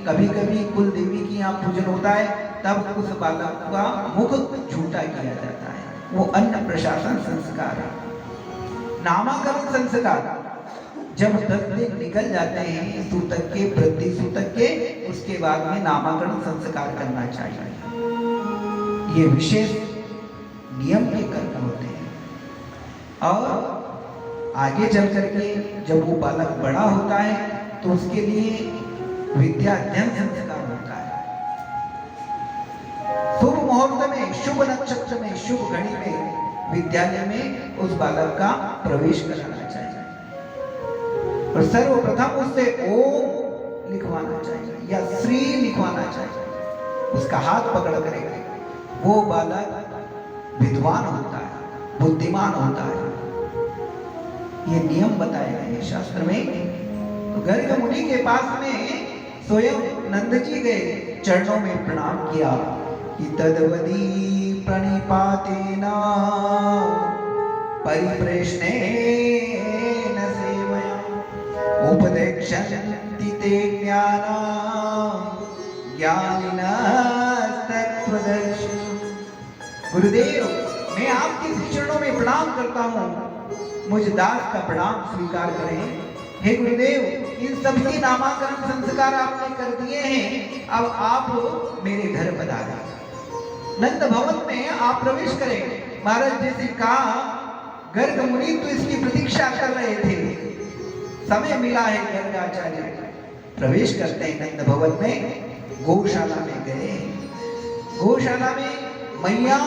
कभी कभी कुल देवी की यहाँ पूजन होता है, तब उस बालक का मुख झूठा किया जाता है। वो अन्न प्रशासन संस्कार है। नामाकरण संस्कार जब 10 दिन निकल जाते हैं सूतक के, वृद्धि सूतक के, उसके बाद में नामाकरण संस्कार करना चाहिए। ये विशेष नियम के कर्म होते हैं। और आगे चल करके जब वो बालक बड़ा होता है तो उसके लिए विद्या अध्ययन संस्कार होता है। शुभ मुहूर्त में, शुभ नक्षत्र में, शुभ घड़ी में विद्यालय में उस बालक का प्रवेश कराना चाहिए और सर्वप्रथम उससे ओम लिखवाना चाहिए या श्री लिखवाना चाहिए। उसका हाथ पकड़ करेगा, वो बालक विद्वान होता है, बुद्धिमान होता है। ये नियम बताए गए हैं शास्त्र में। तो गर्ग मुनि के पास में स्वयं नंद जी गए, चरणों में प्रणाम किया कि तदवदी प्रणिपातेन परिप्रश्नेन सेवया उपदेक्षन्ति ते ज्ञानिनस्तत्त्वदर्शिनः। गुरुदेव, मैं आपके चरणों में प्रणाम करता हूँ, मुझ दास का प्रणाम स्वीकार करें। हे गुरुदेव, इन सबके नामाकरण संस्कार आपने कर दिए हैं, अब आप मेरे घर पधारें। नंद भवन में आप प्रवेश करें। महाराज जैसे कहा, गर्ग मुनि तो इसकी प्रतीक्षा कर रहे थे, समय मिला है। गर्ग आचार्य प्रवेश करते हैं नंद भवन में। गौशाला में गए। गौशाला में मैया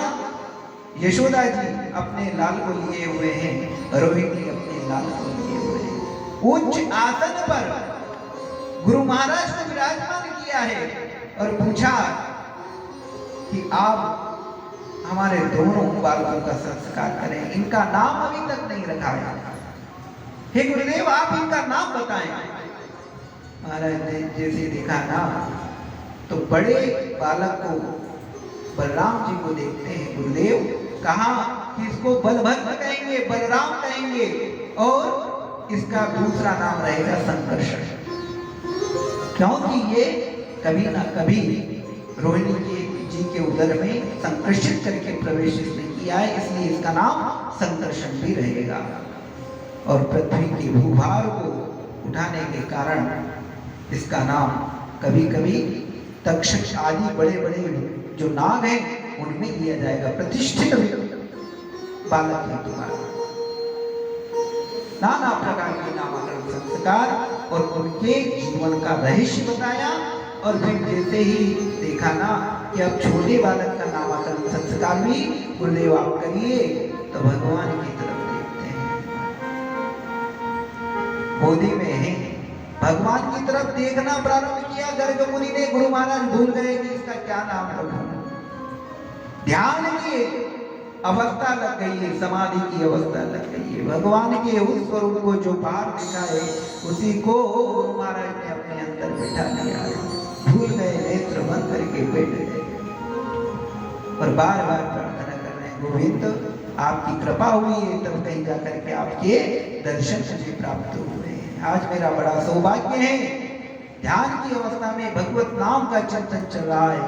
यशोदा जी अपने लाल को लिए हुए हैं, रोहिणी अपने लाल को लिए हुए हैं। उच्च आसन पर गुरु महाराज को विराजमान किया है और पूछा कि आप हमारे दोनों बालकों का संस्कार करें, इनका नाम अभी तक नहीं रखा है। हे गुरुदेव, आप इनका नाम बताएं। महाराज ने जैसे देखा ना, तो बड़े बालक को, बलराम जी को देखते हैं। गुरुदेव, कहा कि इसको बलभद्र कहेंगे, बलराम कहेंगे, और इसका दूसरा नाम रहेगा संकर्षण, क्योंकि ये कभी ना कभी रोहिणी जी के उदर में संकर्षित करके प्रवेश इसने किया है, इसलिए इसका नाम संकर्षण भी रहेगा। और पृथ्वी के भूभार को उठाने के कारण इसका नाम कभी कभी तक्षक आदि बड़े बड़े जो नाग हैं उनमें लिया जाएगा। प्रतिष्ठित बालक है तुम्हारा। नाना प्रकार के नामकरण संस्कार और उनके जीवन का रहस्य बताया। और फिर जैसे ही देखा ना कि अब छोटे बालक का नामकरण संस्कार भी गुरुदेव आप करिए, तो भगवान की तरफ देखते हैं। गोदी में है, भगवान की तरफ देखना प्रारंभ किया। गर्ग मुनि ने, गुरु महाराज भूल गए कि इसका क्या नाम रखूं। ध्यान की अवस्था लग गई है, समाधि की अवस्था लग गई है। भगवान के उस स्वरूप को जो बाहर दिखा है, उसी को गुरु महाराज ने अपने अंदर बिठा लिया है। भूल गए, नेत्र बंद करके बैठ गए और बार बार प्रार्थना कर रहे हैं, गोविंद आपकी कृपा हुई है, तब कहीं जाकर के आपके दर्शन मुझे प्राप्त हुए हैं। आज मेरा बड़ा सौभाग्य है, ध्यान की अवस्था में भगवत नाम का चिंतन चल रहा है।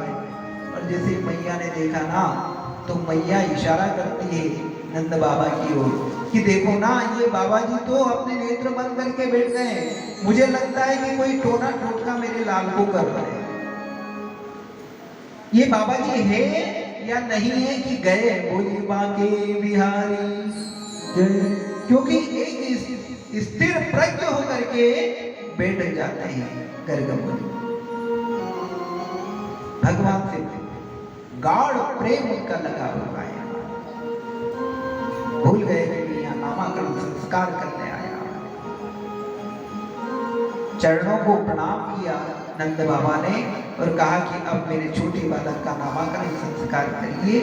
और जैसे मैया ने देखा ना, तो मैया इशारा करती है नंद बाबा की ओर कि देखो ना, ये बाबा जी तो अपने नेत्र बंद करके बैठ गए। मुझे लगता है कि कोई टोना टोटका मेरे लाल को कर रहे हैं। ये बाबा जी है या नहीं है कि गए? बोले बाके बिहारी, क्योंकि एक स्थिर प्रज्ञ होकर के बैठ जाते हैं गर्ग मुनि। भगवान से गाढ़ प्रेम उनका लगा हुआ है। भूल गए कि यहाँ नामाकरण संस्कार करने आया। चरणों को प्रणाम किया नंद बाबा ने और कहा कि अब मेरे छोटे बालक का नामाकरण संस्कार करिए।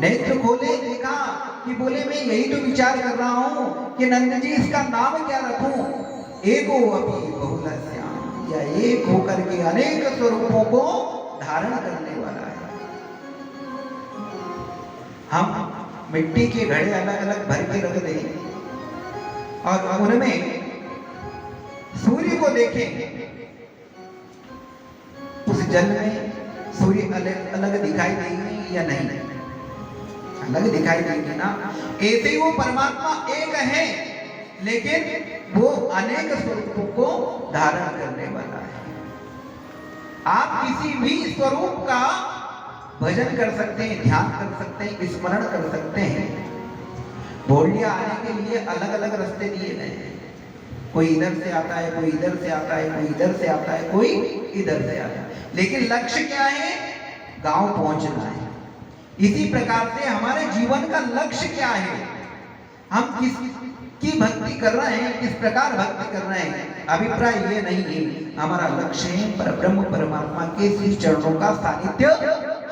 नेत्र खोले, देखा कि बोले मैं यही तो विचार कर रहा हूँ कि नंद जी इसका नाम क्या रखूं। एको अभी बहुलस्याम, या एक होकर के अनेक स्वरूपों को धारण करने वाला है। हम मिट्टी के घड़े अलग अलग भर के रख दें और उनमें सूर्य को देखें जल में सूर्य अलग अलग दिखाई देंगे या नहीं? अलग दिखाई देंगे ना। ऐसे ही वो परमात्मा एक है, लेकिन वो अनेक स्वरूपों को धारण करने वाला है। आप किसी भी स्वरूप का भजन कर सकते हैं, ध्यान कर सकते हैं, स्मरण कर सकते हैं। भोलिया आने के लिए अलग अलग रास्ते दिए गए हैं। कोई इधर से आता है, कोई इधर से आता है, कोई इधर से आता है, कोई इधर से आता है, लेकिन लक्ष्य क्या है? गांव पहुंचना है। इसी प्रकार से हमारे जीवन का लक्ष्य क्या है? हम किसकी भक्ति कर रहे हैं, किस प्रकार भक्ति कर रहे हैं, अभिप्राय ये नहीं है। हमारा लक्ष्य है परब्रह्म परमात्मा के श्री चरणों का सानिध्य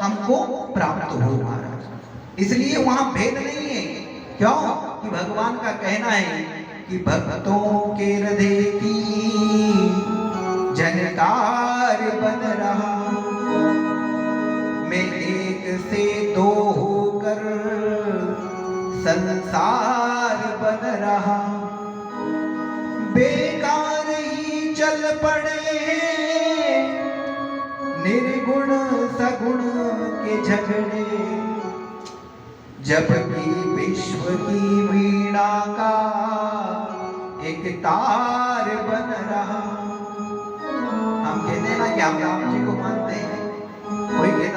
हमको प्राप्त हो महाराज। इसलिए वहां भेद नहीं है। क्यों? कि भगवान का कहना है कि भक्तों के हृदय की झनकार बन रहा, मैं एक से दो होकर संसार बन रहा, बेकार ही चल पड़े निर्गुण सगुण के झगड़े, जबकि विश्व की वीणा का एक तार बन रहा। हम कहते हैं ना कि हम राम जी को मानते हैं, कोई कहता